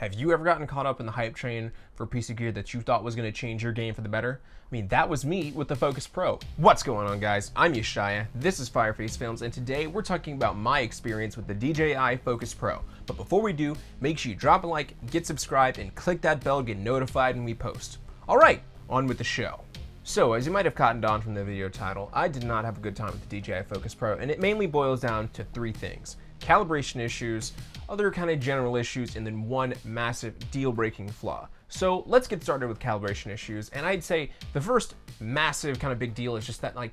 Have you ever gotten caught up in the hype train for a piece of gear that you thought was going to change your game for the better? I mean, that was me with the Focus Pro. What's going on, guys? I'm Yeshaya, this is FireFace Films, and today we're talking about my experience with the DJI Focus Pro. But before we do, make sure you drop a like, get subscribed, and click that bell to get notified when we post. Alright, on with the show. So, as you might have cottoned on from the video title, I did not have a good time with the DJI Focus Pro, and it mainly boils down to three things: calibration issues, other kind of general issues, and then one massive deal-breaking flaw. So let's get started with calibration issues, and I'd say the first massive kind of big deal is just that, like,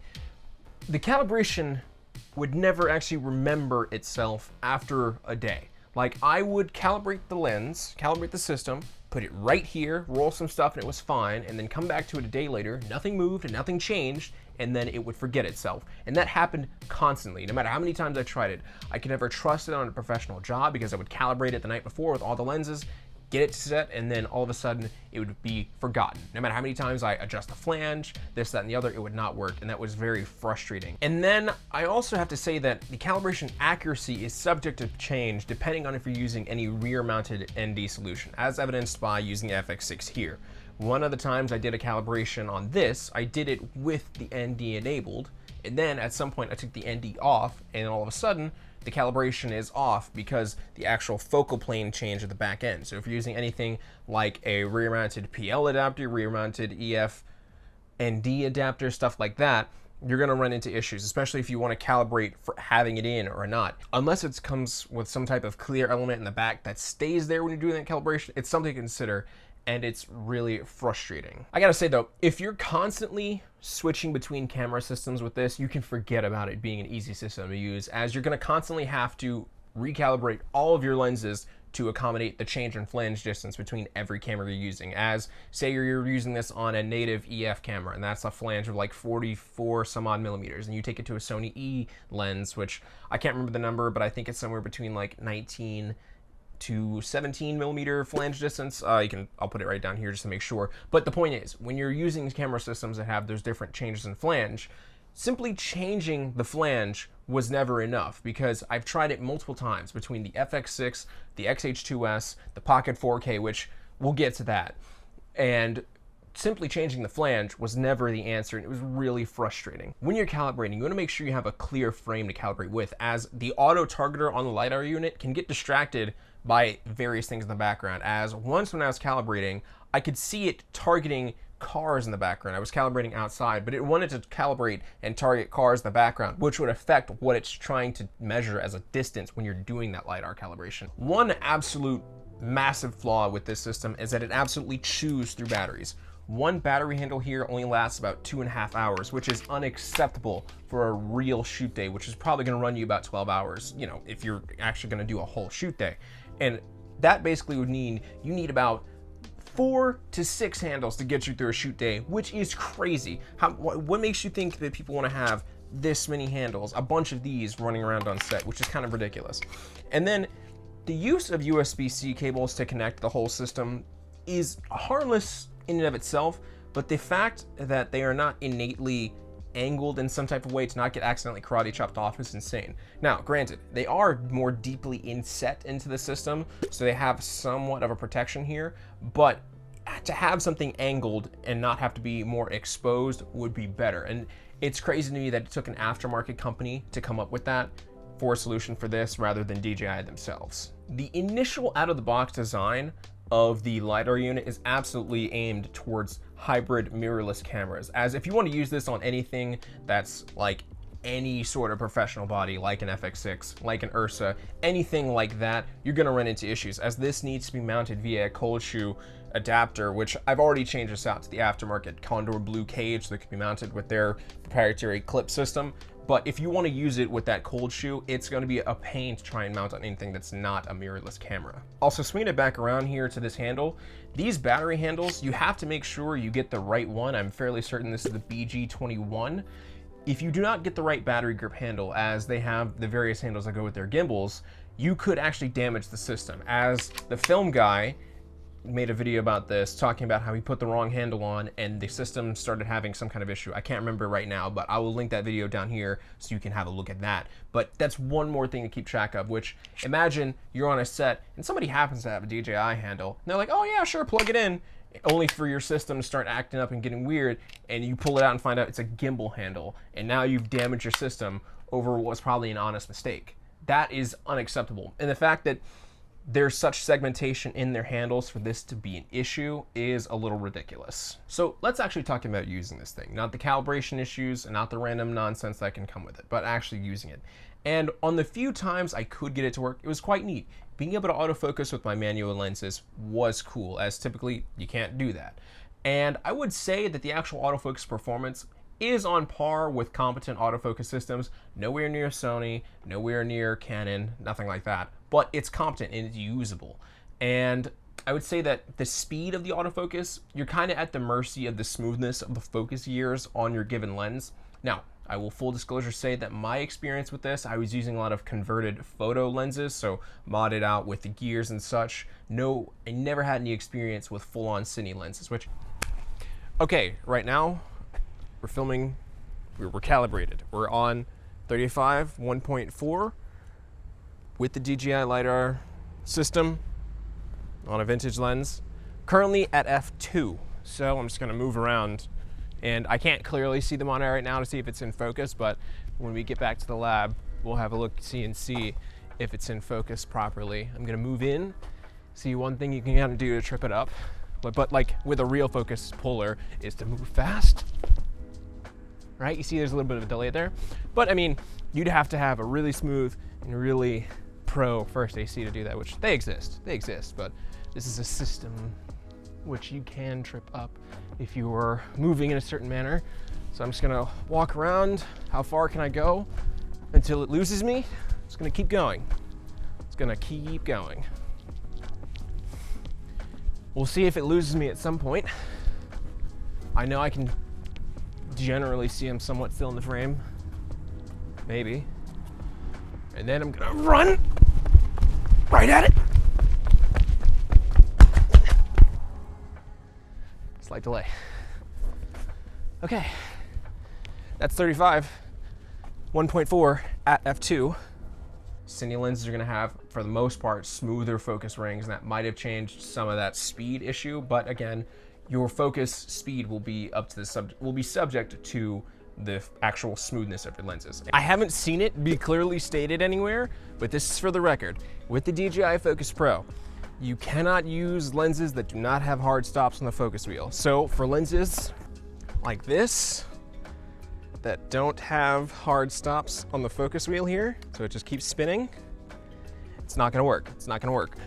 the calibration would never actually remember itself after a day. Like, I would calibrate the lens, calibrate the system, put it right here, roll some stuff, and it was fine, and then come back to it a day later, nothing moved and nothing changed, and then it would forget itself. And that happened constantly. No matter how many times I tried it, I could never trust it on a professional job because I would calibrate it the night before with all the lenses, get it set, and then all of a sudden it would be forgotten. No matter how many times I adjust the flange, this, that, and the other, it would not work, and that was very frustrating. And then I also have to say that the calibration accuracy is subject to change depending on if you're using any rear-mounted ND solution, as evidenced by using FX6 here. One of the times I did a calibration on this, I did it with the ND enabled, and then at some point I took the ND off, and all of a sudden the calibration is off because the actual focal plane changed at the back end. So if you're using anything like a rear-mounted PL adapter, rear-mounted EF ND adapter, stuff like that, you're gonna run into issues, especially if you want to calibrate for having it in or not. Unless it comes with some type of clear element in the back that stays there when you're doing that calibration, it's something to consider, and it's really frustrating. I gotta say though, if you're constantly switching between camera systems with this, you can forget about it being an easy system to use, as you're gonna constantly have to recalibrate all of your lenses to accommodate the change in flange distance between every camera you're using. As, say you're using this on a native EF camera, and that's a flange of like 44 some odd millimeters, and you take it to a Sony E lens, which I can't remember the number, but I think it's somewhere between like 19 to 17 millimeter flange distance. I'll put it right down here just to make sure. But the point is, when you're using camera systems that have those different changes in flange, simply changing the flange was never enough, because I've tried it multiple times between the FX6, the XH2S, the Pocket 4K, which we'll get to that. And simply changing the flange was never the answer, and it was really frustrating. When you're calibrating, you want to make sure you have a clear frame to calibrate with, as the auto targeter on the Lidar unit can get distracted by various things in the background. As once when I was calibrating, I could see it targeting cars in the background. I was calibrating outside, but it wanted to calibrate and target cars in the background, which would affect what it's trying to measure as a distance when you're doing that Lidar calibration. One absolute massive flaw with this system is that it absolutely chews through batteries. One battery handle here only lasts about 2.5 hours, which is unacceptable for a real shoot day, which is probably gonna run you about 12 hours, you know, if you're actually gonna do a whole shoot day. And that basically would mean you need about 4 to 6 handles to get you through a shoot day, which is crazy. What makes you think that people wanna have this many handles, a bunch of these running around on set, which is kind of ridiculous. And then the use of USB-C cables to connect the whole system is harmless in and of itself, but the fact that they are not innately angled in some type of way to not get accidentally karate chopped off is insane. Now, granted, they are more deeply inset into the system, so they have somewhat of a protection here, but to have something angled and not have to be more exposed would be better. And it's crazy to me that it took an aftermarket company to come up with that for a solution for this rather than DJI themselves. The initial out-of-the-box design of the Lidar unit is absolutely aimed towards hybrid mirrorless cameras, as if you want to use this on anything that's like any sort of professional body, like an FX6, like an Ursa, anything like that, you're going to run into issues, as this needs to be mounted via a cold shoe adapter, which I've already changed this out to the aftermarket Condor Blue cage that can be mounted with their proprietary clip system. But if you want to use it with that cold shoe, it's going to be a pain to try and mount on anything that's not a mirrorless camera. Also, swinging it back around here to this handle, these battery handles, you have to make sure you get the right one. I'm fairly certain this is the BG21. If you do not get the right battery grip handle, as they have the various handles that go with their gimbals, you could actually damage the system, as the film guy made a video about this, talking about how he put the wrong handle on and the system started having some kind of issue. I can't remember right now, but I will link that video down here so you can have a look at that. But that's one more thing to keep track of, which imagine you're on a set and somebody happens to have a DJI handle. And they're like, oh yeah, sure, plug it in. Only for your system to start acting up and getting weird, and you pull it out and find out it's a gimbal handle, and now you've damaged your system over what's probably an honest mistake. That is unacceptable. And the fact that there's such segmentation in their handles for this to be an issue is a little ridiculous. So let's actually talk about using this thing. Not the calibration issues and not the random nonsense that can come with it, but actually using it. And on the few times I could get it to work, it was quite neat. Being able to autofocus with my manual lenses was cool, as typically you can't do that. And I would say that the actual autofocus performance is on par with competent autofocus systems. Nowhere near Sony, nowhere near Canon, nothing like that. But it's competent and it's usable. And I would say that the speed of the autofocus, you're kind of at the mercy of the smoothness of the focus gears on your given lens. Now, I will full disclosure say that my experience with this, I was using a lot of converted photo lenses, so modded out with the gears and such. No, I never had any experience with full-on cine lenses, which, okay, right now, we're filming, we're calibrated. We're on 35 1.4 with the DJI Lidar system on a vintage lens. Currently at f2, so I'm just gonna move around, and I can't clearly see the monitor right now to see if it's in focus, but when we get back to the lab, we'll have a look and see if it's in focus properly. I'm gonna move in. See, one thing you can kind of do to trip it up, but like with a real focus puller, is to move fast. Right? You see there's a little bit of a delay there. But I mean, you'd have to have a really smooth and really pro first AC to do that, which they exist, but this is a system which you can trip up if you are moving in a certain manner. So I'm just gonna walk around. How far can I go until it loses me? It's gonna keep going. It's gonna keep going. We'll see if it loses me at some point. I know I can generally see him somewhat still in the frame. Maybe. And then I'm gonna run right at it. Slight delay. Okay, that's 35, 1.4 at f2. Cine lenses are gonna have, for the most part, smoother focus rings, and that might have changed some of that speed issue, but again, your focus speed will be up to the subject to the actual smoothness of your lenses. I haven't seen it be clearly stated anywhere, but this is for the record. With the DJI Focus Pro, you cannot use lenses that do not have hard stops on the focus wheel. So for lenses like this, that don't have hard stops on the focus wheel here, so it just keeps spinning, it's not gonna work. It's not gonna work.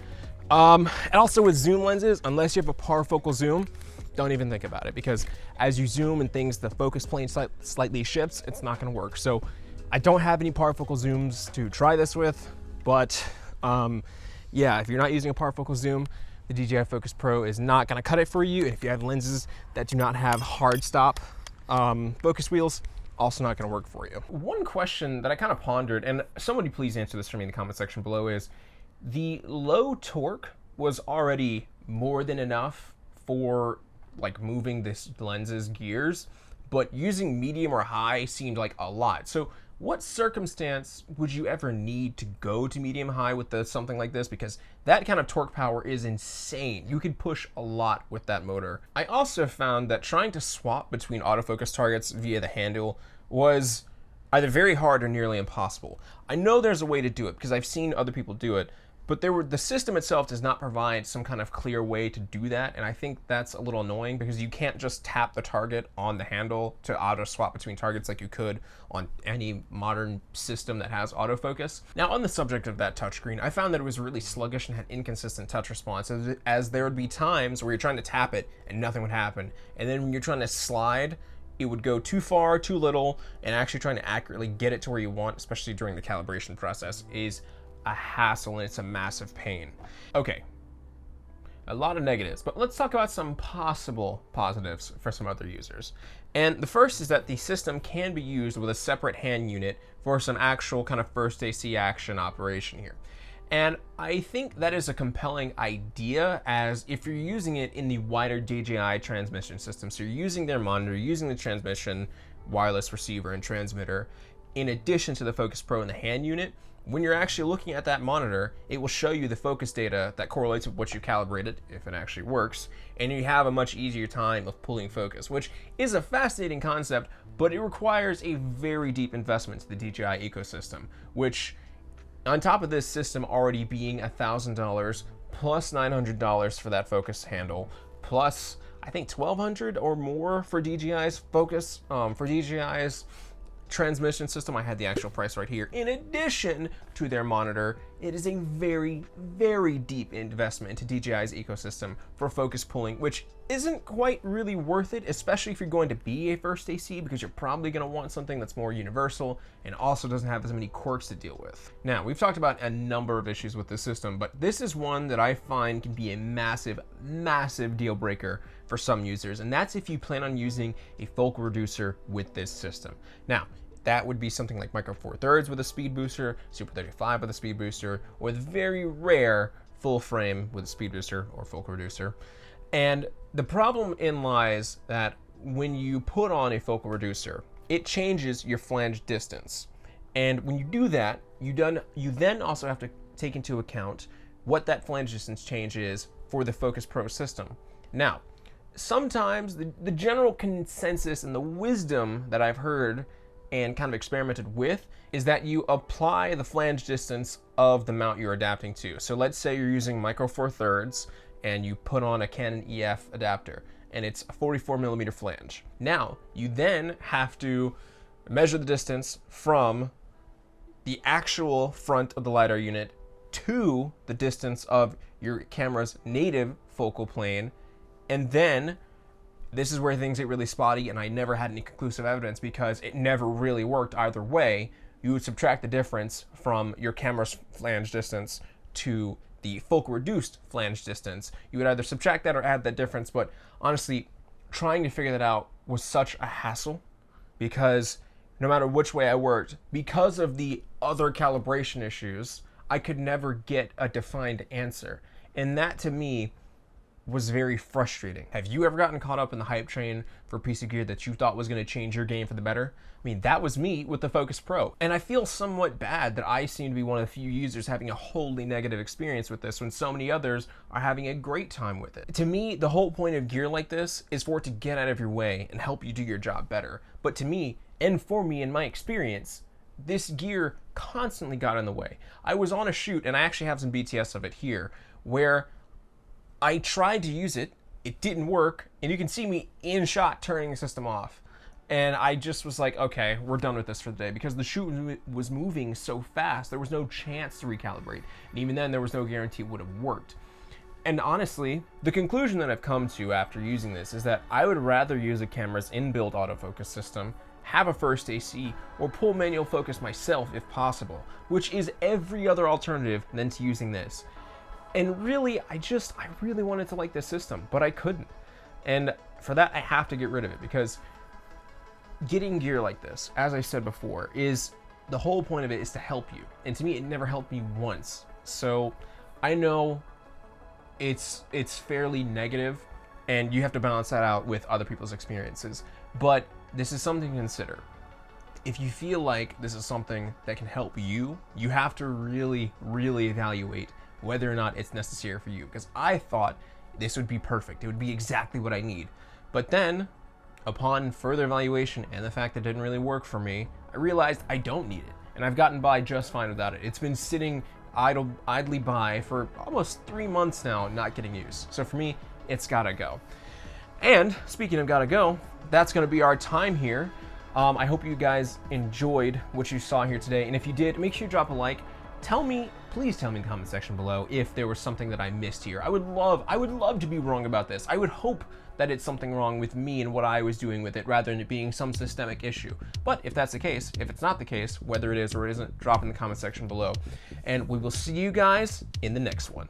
And also with zoom lenses, unless you have a parafocal zoom, don't even think about it, because as you zoom and things, the focus plane slightly shifts, it's not gonna work. So I don't have any parafocal zooms to try this with, but yeah, if you're not using a parafocal zoom, the DJI Focus Pro is not gonna cut it for you. And if you have lenses that do not have hard stop focus wheels, also not gonna work for you. One question that I kind of pondered, and somebody please answer this for me in the comment section below, is the low torque was already more than enough for like moving this lens's gears, but using medium or high seemed like a lot. So what circumstance would you ever need to go to medium high with something like this? Because that kind of torque power is insane. You could push a lot with that motor. I also found that trying to swap between autofocus targets via the handle was either very hard or nearly impossible. I know there's a way to do it because I've seen other people do it, but the system itself does not provide some kind of clear way to do that, and I think that's a little annoying because you can't just tap the target on the handle to auto swap between targets like you could on any modern system that has autofocus. Now, on the subject of that touchscreen, I found that it was really sluggish and had inconsistent touch response, as there would be times where you're trying to tap it and nothing would happen, and then when you're trying to slide, it would go too far, too little, and actually trying to accurately get it to where you want, especially during the calibration process, is a hassle and it's a massive pain. Okay, a lot of negatives, but let's talk about some possible positives for some other users. And the first is that the system can be used with a separate hand unit for some actual kind of first AC action operation here. And I think that is a compelling idea, as if you're using it in the wider DJI transmission system, so you're using their monitor, using the transmission, wireless receiver, and transmitter, in addition to the Focus Pro and the hand unit, when you're actually looking at that monitor, it will show you the focus data that correlates with what you calibrated, if it actually works, and you have a much easier time of pulling focus, which is a fascinating concept, but it requires a very deep investment to the DJI ecosystem, which, on top of this system already being $1,000 plus $900 for that focus handle, plus I think $1,200 or more for DJI's focus, for DJI's transmission system. I had the actual price right here. In addition to their monitor, it is a very, very deep investment into DJI's ecosystem for focus pulling, which isn't quite really worth it, especially if you're going to be a first AC, because you're probably going to want something that's more universal and also doesn't have as many quirks to deal with. Now, we've talked about a number of issues with this system, but this is one that I find can be a massive, massive deal breaker for some users, and that's if you plan on using a focal reducer with this system. Now, that would be something like Micro Four Thirds with a speed booster, Super 35 with a speed booster, or the very rare full frame with a speed booster or focal reducer. And the problem lies that when you put on a focal reducer, it changes your flange distance. And when you do that, you then also have to take into account what that flange distance change is for the Focus Pro system. Now, sometimes the general consensus and the wisdom that I've heard and kind of experimented with is that you apply the flange distance of the mount you're adapting to. So let's say you're using Micro Four Thirds and you put on a Canon EF adapter and it's a 44mm flange. Now, you then have to measure the distance from the actual front of the LiDAR unit to the distance of your camera's native focal plane, and then this is where things get really spotty, and I never had any conclusive evidence because it never really worked either way. You would subtract the difference from your camera's flange distance to the focal reduced flange distance. You would either subtract that or add that difference, but honestly, trying to figure that out was such a hassle because no matter which way I worked, because of the other calibration issues, I could never get a defined answer. And that to me was very frustrating. Have you ever gotten caught up in the hype train for a piece of gear that you thought was going to change your game for the better? I mean, that was me with the Focus Pro. And I feel somewhat bad that I seem to be one of the few users having a wholly negative experience with this when so many others are having a great time with it. To me, the whole point of gear like this is for it to get out of your way and help you do your job better. But to me, and for me in my experience, this gear constantly got in the way. I was on a shoot, and I actually have some BTS of it here, where I tried to use it, it didn't work, and you can see me in shot turning the system off. And I just was like, okay, we're done with this for the day, because the shoot was moving so fast, there was no chance to recalibrate. And even then, there was no guarantee it would have worked. And honestly, the conclusion that I've come to after using this is that I would rather use a camera's inbuilt autofocus system, have a first AC, or pull manual focus myself if possible, which is every other alternative than to using this. And really, I really wanted to like this system, but I couldn't. And for that, I have to get rid of it, because getting gear like this, as I said before, is the whole point of it is to help you. And to me, it never helped me once. So I know it's fairly negative, and you have to balance that out with other people's experiences. But this is something to consider. If you feel like this is something that can help you, you have to really, really evaluate whether or not it's necessary for you, because I thought this would be perfect. It would be exactly what I need. But then, upon further evaluation and the fact that it didn't really work for me, I realized I don't need it, and I've gotten by just fine without it. It's been sitting idly by for almost 3 months now, not getting used. So for me, it's gotta go. And speaking of gotta go, that's gonna be our time here. I hope you guys enjoyed what you saw here today, and if you did, make sure you drop a like. Please tell me in the comment section below if there was something that I missed here. I would love to be wrong about this. I would hope that it's something wrong with me and what I was doing with it, rather than it being some systemic issue. But if that's the case, if it's not the case, whether it is or it isn't, drop in the comment section below. And we will see you guys in the next one.